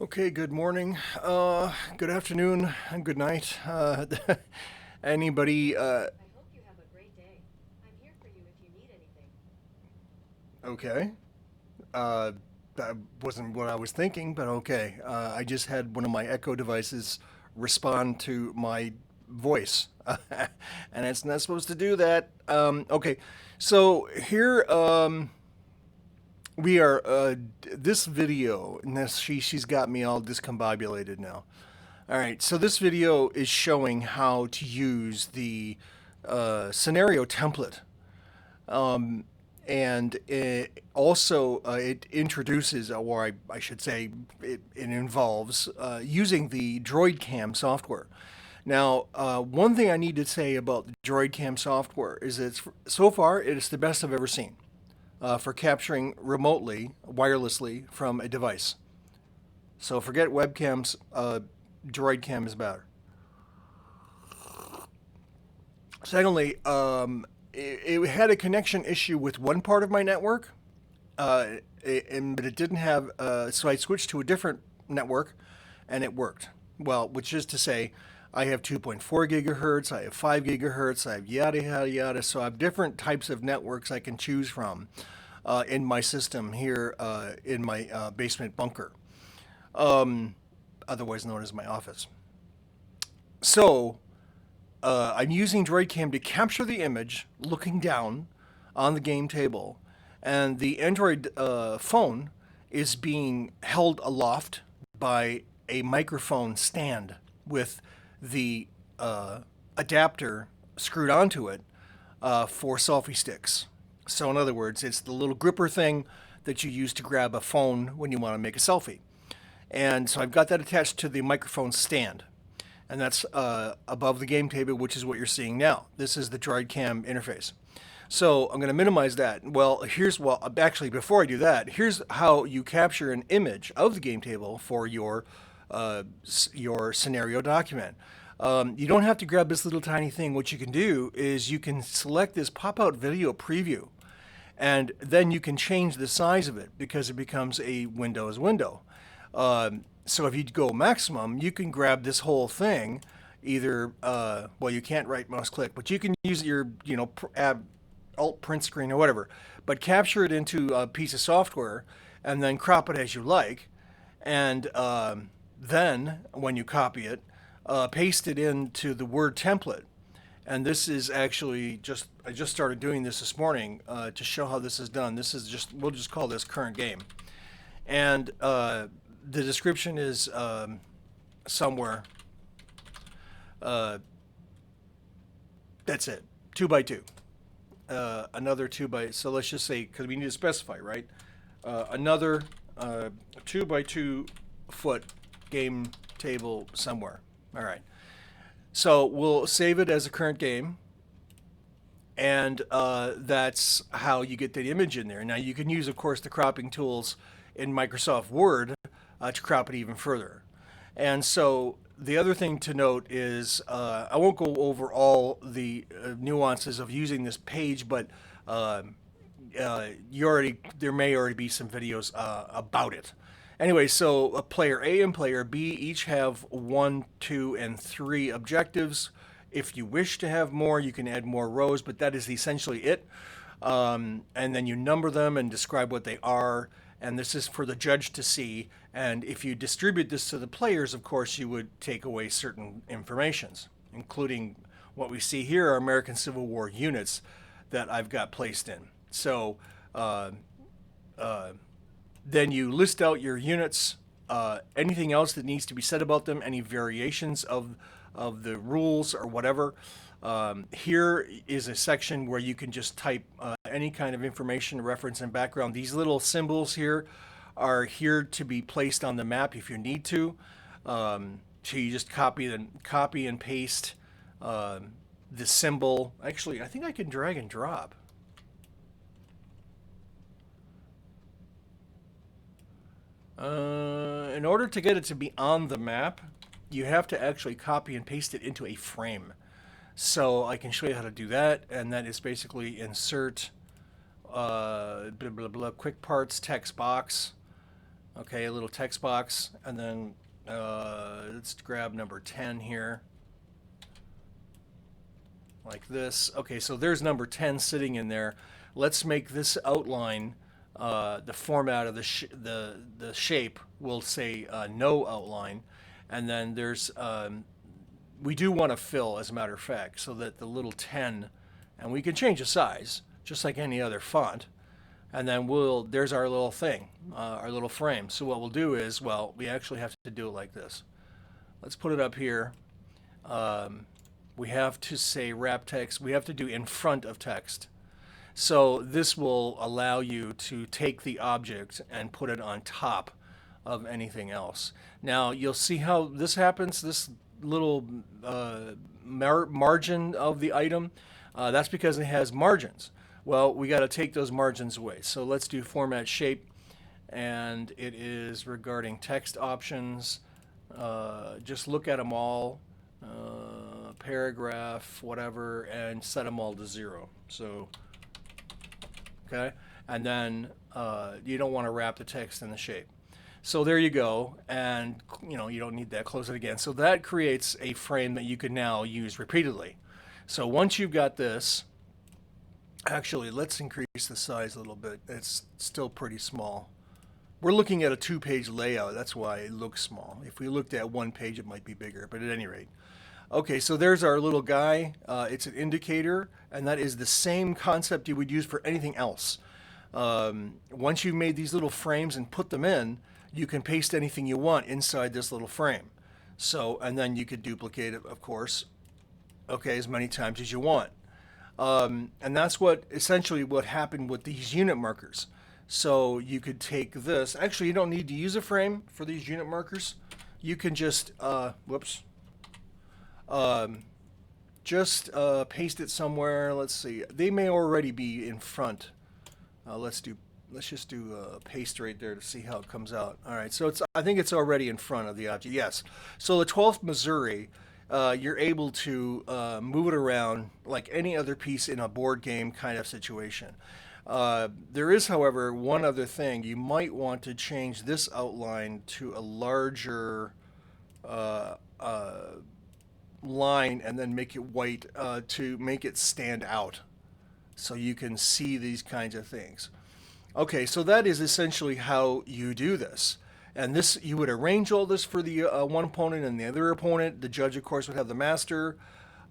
Okay, good morning, good afternoon, and good night. Anybody, I hope you have a great day. I'm here for you if you need anything. okay. Uh, that wasn't what I was thinking, but okay. I just had one of my Echo devices respond to my voice, and it's not supposed to do that. Okay, so here, we are, this video, and she's got me all discombobulated now. All right, so this video is showing how to use the scenario template, and it also it introduces, or I should say, it involves using the DroidCam software. Now, one thing I need to say about the DroidCam software is that so far it is the best I've ever seen for capturing remotely, wirelessly from a device. So forget webcams. DroidCam is better. Secondly, it had a connection issue with one part of my network, uh, but it didn't have. So I switched to a different network, and it worked well. Which is to say, I have 2.4 gigahertz, I have 5 gigahertz, I have yada yada yada. So I have different types of networks I can choose from in my system here in my basement bunker, otherwise known as my office. So I'm using DroidCam to capture the image looking down on the game table, and the Android phone is being held aloft by a microphone stand with the adapter screwed onto it for selfie sticks. So, in other words, it's the little gripper thing that you use to grab a phone when you want to make a selfie. And so I've got that attached to the microphone stand, and that's above the game table, which is what you're seeing now. This is the DroidCam interface. So I'm going to minimize that. Well, actually, before I do that, here's how you capture an image of the game table for your scenario document. You don't have to grab this little tiny thing. What you can do is you can select this pop-out video preview, and then you can change the size of it because it becomes a Windows window. So if you go maximum, you can grab this whole thing. Either well, you can't right mouse click, but you can use your alt print screen or whatever, but capture it into a piece of software and then crop it as you like, and then when you copy it, paste it into the Word template. And this is actually just I just started doing this morning to show how this is done. This is just we'll just call this current game, and the description is somewhere. Uh, that's it. 2 by 2. Another 2 by. So let's just say because we need to specify, right? Another 2 by 2 foot game table somewhere. All right. So we'll save it as a current game, and that's how you get the image in there. Now you can use, of course, the cropping tools in Microsoft Word to crop it even further. And so the other thing to note is I won't go over all the nuances of using this page, but you already there may already be some videos about it. Anyway, so player A and player B each have one, two, and three objectives. If you wish to have more, you can add more rows, but that is essentially it. And then you number them and describe what they are. And this is for the judge to see. And if you distribute this to the players, of course, you would take away certain informations, including what we see here are American Civil War units that I've got placed in. So uh, uh, then you list out your units, anything else that needs to be said about them, any variations of the rules or whatever. Here is a section where you can just type any kind of information, reference, and background. These little symbols here are here to be placed on the map if you need to. So you just copy and paste the symbol. Actually, I think I can drag and drop. In order to get it to be on the map, you have to actually copy and paste it into a frame. So I can show you how to do that, and that is basically insert blah blah blah quick parts text box, Okay, a little text box, and then let's grab number 10 here, like this. Okay, so there's number 10 sitting in there. Let's make this outline the format of the shape. We'll say no outline, and then there's we do want to fill, as a matter of fact, so that the little 10, and we can change the size just like any other font. And then there's our little thing, our little frame. So what we'll do is, well, we actually have to do it like this. Let's put it up here. We have to say wrap text. We have to do in front of text. So this will allow you to take the object and put it on top of anything else. Now you'll see how this happens, this little margin of the item. That's because it has margins. Well, we got to take those margins away. So let's do format shape, and it is regarding text options. Just look at them all, paragraph, whatever, and set them all to 0. So, okay, and then you don't want to wrap the text in the shape. So there you go, and you don't need that. Close it again. So that creates a frame that you can now use repeatedly. So once you've got this. Actually, let's increase the size a little bit. It's still pretty small. We're looking at a 2-page layout. That's why it looks small. If we looked at 1 page, it might be bigger, but at any rate. Okay, so there's our little guy. It's an indicator, and that is the same concept you would use for anything else. Once you've made these little frames and put them in, you can paste anything you want inside this little frame. So, and then you could duplicate it, of course, okay, as many times as you want. And that's essentially what happened with these unit markers. So you could take this. Actually, you don't need to use a frame for these unit markers. You can just, paste it somewhere. Let's see. They may already be in front. Let's just do paste right there to see how it comes out. All right. So I think it's already in front of the object. Yes. So the 12th Missouri. You're able to move it around like any other piece in a board game kind of situation. There is, however, one other thing. You might want to change this outline to a larger line and then make it white to make it stand out so you can see these kinds of things. Okay, so that is essentially how you do this. And this, you would arrange all this for the one opponent and the other opponent. The judge, of course, would have the master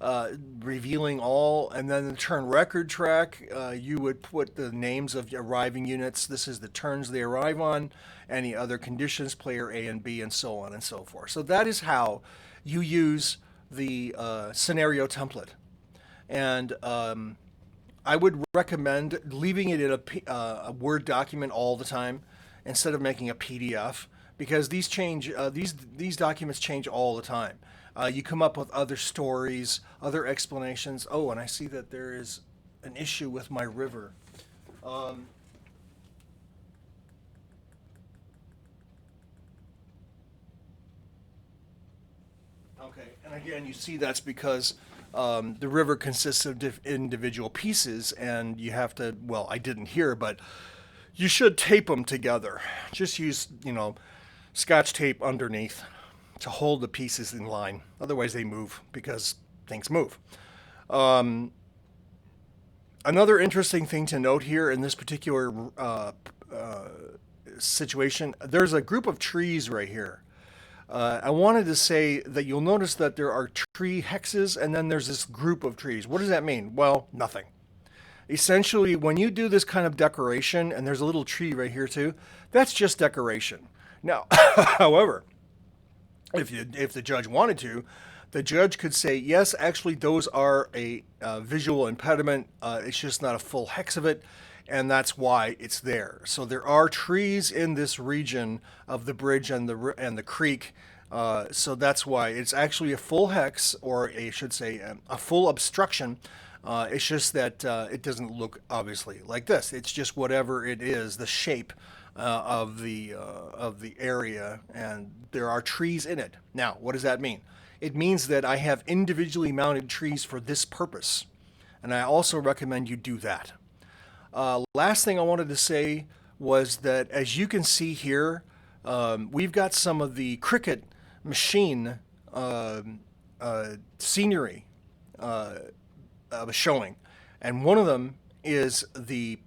revealing all. And then the turn record track, you would put the names of arriving units. This is the turns they arrive on, any other conditions, player A and B, and so on and so forth. So that is how you use the scenario template. And I would recommend leaving it in a Word document all the time instead of making a PDF. Because these documents change all the time. You come up with other stories, other explanations. Oh, and I see that there is an issue with my river. Okay, and again, you see that's because the river consists of individual pieces, and you have to, well, I didn't here, but you should tape them together. Just use, Scotch tape underneath to hold the pieces in line. Otherwise, they move because things move. Another interesting thing to note here in this particular situation, there's a group of trees right here. I wanted to say that you'll notice that there are tree hexes and then there's this group of trees. What does that mean? Well, nothing. Essentially, when you do this kind of decoration, and there's a little tree right here too, that's just decoration. Now, however, if the judge wanted to, the judge could say, yes, actually, those are a visual impediment. It's just not a full hex of it, and that's why it's there. So there are trees in this region of the bridge and the creek. So that's why it's actually a full hex, or I should say a full obstruction. It's just that it doesn't look obviously like this. It's just whatever it is, the shape of the area, and there are trees in it. Now, what does that mean? It means that I have individually mounted trees for this purpose, and I also recommend you do that. Last thing I wanted to say was that, as you can see here, we've got some of the Cricut machine scenery showing, and one of them is the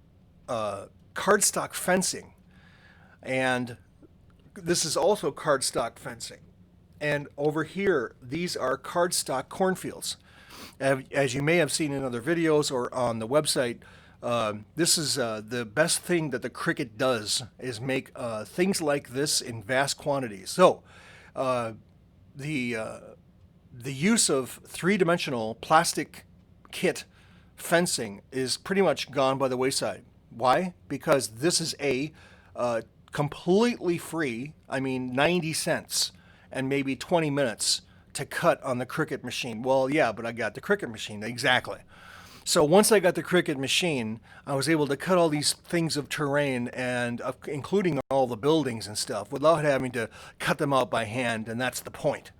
cardstock fencing, and this is also cardstock fencing. And over here, these are cardstock cornfields. As you may have seen in other videos or on the website, this is the best thing that the Cricut does is make things like this in vast quantities. So the use of three-dimensional plastic kit fencing is pretty much gone by the wayside. Why? Because this is completely free. I mean, 90 cents and maybe 20 minutes to cut on the Cricut machine. Well, yeah, but I got the Cricut machine. Exactly. So once I got the Cricut machine, I was able to cut all these things of terrain and including all the buildings and stuff without having to cut them out by hand, and that's the point.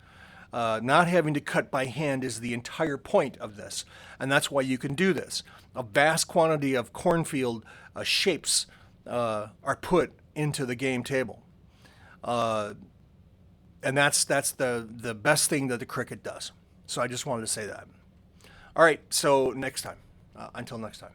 Not having to cut by hand is the entire point of this, and that's why you can do this. A vast quantity of cornfield shapes are put into the game table, and that's the best thing that the Cricut does. So I just wanted to say that. All right, so next time. Until next time.